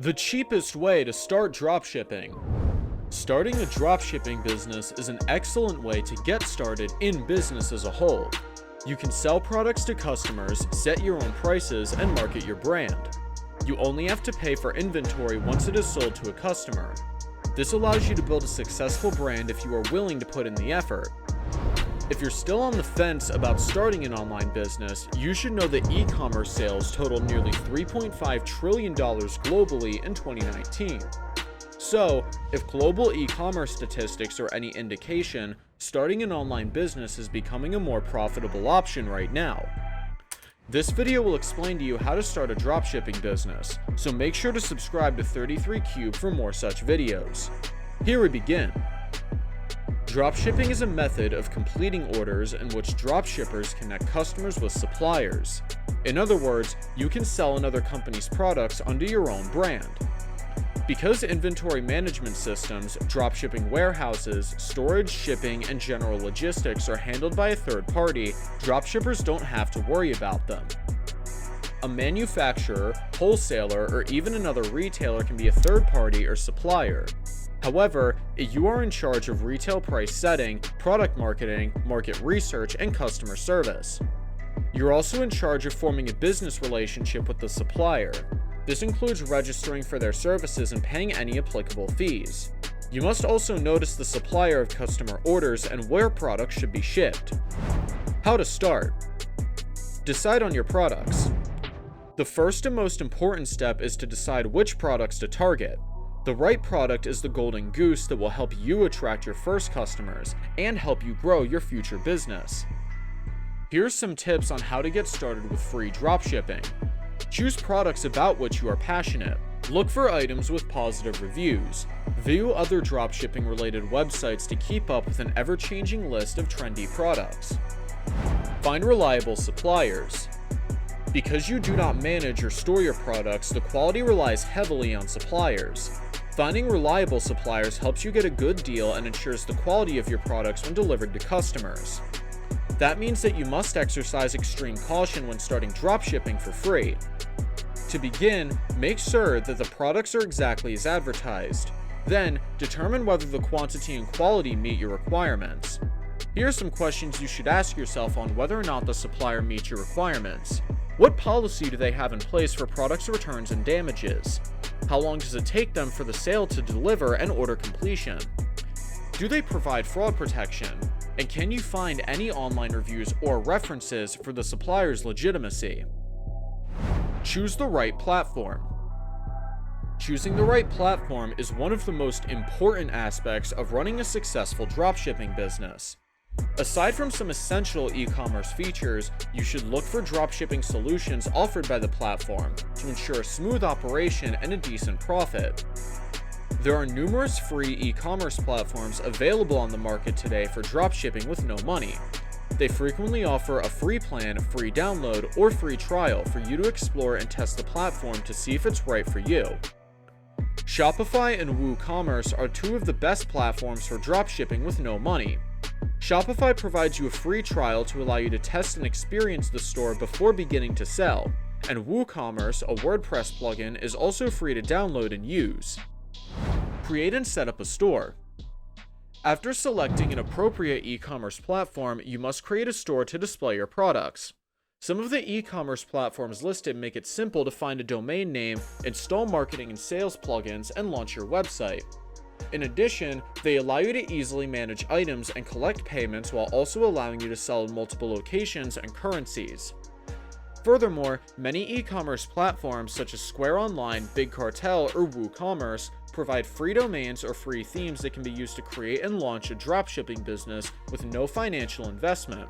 The cheapest way to start dropshipping. Starting a dropshipping business is an excellent way to get started in business as a whole. You can sell products to customers, set your own prices, and market your brand. You only have to pay for inventory once it is sold to a customer. This allows you to build a successful brand if you are willing to put in the effort. If you're still on the fence about starting an online business, you should know that e-commerce sales totaled nearly $3.5 trillion globally in 2019. So, if global e-commerce statistics are any indication, starting an online business is becoming a more profitable option right now. This video will explain to you how to start a dropshipping business, so make sure to subscribe to 33Cube for more such videos. Here we begin. Dropshipping is a method of completing orders in which dropshippers connect customers with suppliers. In other words, you can sell another company's products under your own brand. Because inventory management systems, dropshipping warehouses, storage, shipping, and general logistics are handled by a third party, dropshippers don't have to worry about them. A manufacturer, wholesaler, or even another retailer can be a third party or supplier. However, you are in charge of retail price setting, product marketing, market research, and customer service. You're also in charge of forming a business relationship with the supplier. This includes registering for their services and paying any applicable fees. You must also notice the supplier of customer orders and where products should be shipped. How to start. Decide on your products. The first and most important step is to decide which products to target. The right product is the golden goose that will help you attract your first customers and help you grow your future business. Here's some tips on how to get started with free dropshipping. Choose products about which you are passionate. Look for items with positive reviews. View other dropshipping related websites to keep up with an ever-changing list of trendy products. Find reliable suppliers. Because you do not manage or store your products, the quality relies heavily on suppliers. Finding reliable suppliers helps you get a good deal and ensures the quality of your products when delivered to customers. That means that you must exercise extreme caution when starting dropshipping for free. To begin, make sure that the products are exactly as advertised. Then, determine whether the quantity and quality meet your requirements. Here are some questions you should ask yourself on whether or not the supplier meets your requirements. What policy do they have in place for products returns and damages? How long does it take them for the sale to deliver and order completion? Do they provide fraud protection? And can you find any online reviews or references for the supplier's legitimacy? Choose the right platform. Choosing the right platform is one of the most important aspects of running a successful dropshipping business. Aside from some essential e-commerce features, you should look for dropshipping solutions offered by the platform to ensure a smooth operation and a decent profit. There are numerous free e-commerce platforms available on the market today for dropshipping with no money. They frequently offer a free plan, free download, or free trial for you to explore and test the platform to see if it's right for you. Shopify and WooCommerce are two of the best platforms for dropshipping with no money. Shopify provides you a free trial to allow you to test and experience the store before beginning to sell, and WooCommerce, a WordPress plugin, is also free to download and use. Create and set up a store. After selecting an appropriate e-commerce platform, you must create a store to display your products. Some of the e-commerce platforms listed make it simple to find a domain name, install marketing and sales plugins, and launch your website. In addition, they allow you to easily manage items and collect payments while also allowing you to sell in multiple locations and currencies. Furthermore, many e-commerce platforms such as Square Online, Big Cartel, or WooCommerce provide free domains or free themes that can be used to create and launch a dropshipping business with no financial investment.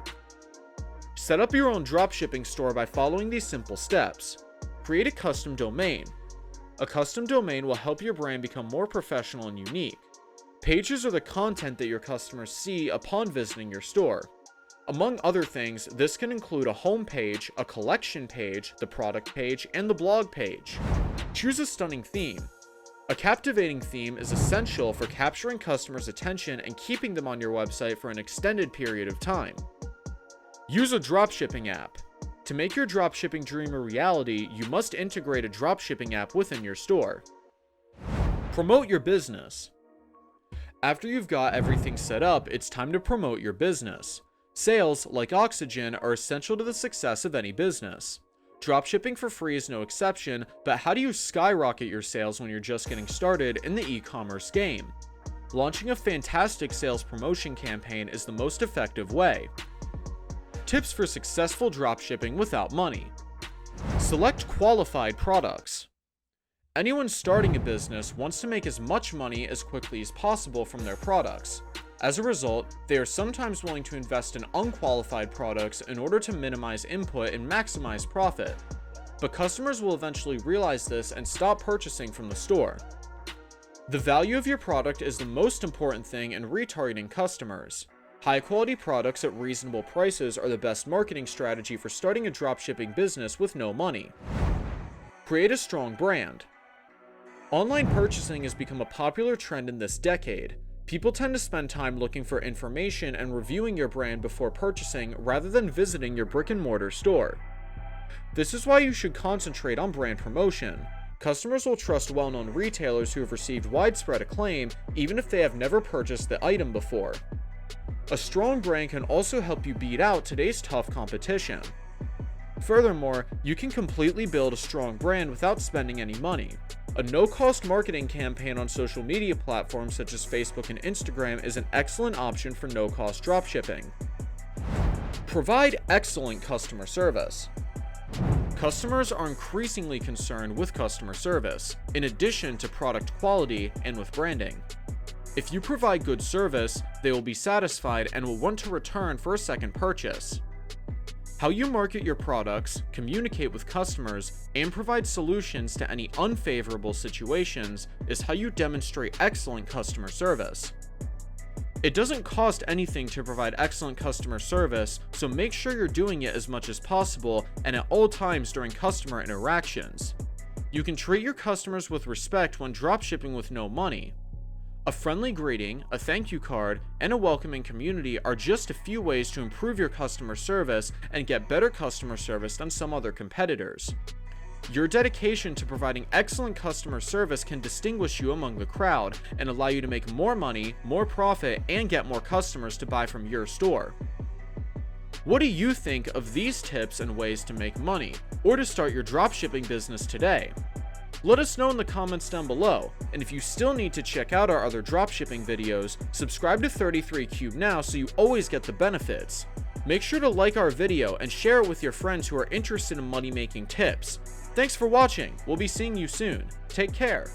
Set up your own dropshipping store by following these simple steps. Create a custom domain. A custom domain will help your brand become more professional and unique. Pages are the content that your customers see upon visiting your store. Among other things, this can include a home page, a collection page, the product page, and the blog page. Choose a stunning theme. A captivating theme is essential for capturing customers' attention and keeping them on your website for an extended period of time. Use a dropshipping app. To make your dropshipping dream a reality, you must integrate a dropshipping app within your store. Promote your business. After you've got everything set up, it's time to promote your business. Sales, like oxygen, are essential to the success of any business. Dropshipping for free is no exception, but how do you skyrocket your sales when you're just getting started in the e-commerce game? Launching a fantastic sales promotion campaign is the most effective way. Tips for successful dropshipping without money. Select qualified products. Anyone starting a business wants to make as much money as quickly as possible from their products. As a result, they are sometimes willing to invest in unqualified products in order to minimize input and maximize profit. But customers will eventually realize this and stop purchasing from the store. The value of your product is the most important thing in retargeting customers. High-quality products at reasonable prices are the best marketing strategy for starting a dropshipping business with no money. Create a strong brand. Online purchasing has become a popular trend in this decade. People tend to spend time looking for information and reviewing your brand before purchasing rather than visiting your brick-and-mortar store. This is why you should concentrate on brand promotion. Customers will trust well-known retailers who have received widespread acclaim even if they have never purchased the item before. A strong brand can also help you beat out today's tough competition. Furthermore, you can completely build a strong brand without spending any money. A no-cost marketing campaign on social media platforms such as Facebook and Instagram is an excellent option for no-cost dropshipping. Provide excellent customer service. Customers are increasingly concerned with customer service, in addition to product quality and with branding. If you provide good service, they will be satisfied and will want to return for a second purchase. How you market your products, communicate with customers, and provide solutions to any unfavorable situations is how you demonstrate excellent customer service. It doesn't cost anything to provide excellent customer service, so make sure you're doing it as much as possible and at all times during customer interactions. You can treat your customers with respect when dropshipping with no money. A friendly greeting, a thank you card, and a welcoming community are just a few ways to improve your customer service and get better customer service than some other competitors. Your dedication to providing excellent customer service can distinguish you among the crowd and allow you to make more money, more profit, and get more customers to buy from your store. What do you think of these tips and ways to make money, or to start your dropshipping business today? Let us know in the comments down below, and if you still need to check out our other dropshipping videos, subscribe to 33Cube now so you always get the benefits. Make sure to like our video and share it with your friends who are interested in money-making tips. Thanks for watching, we'll be seeing you soon. Take care.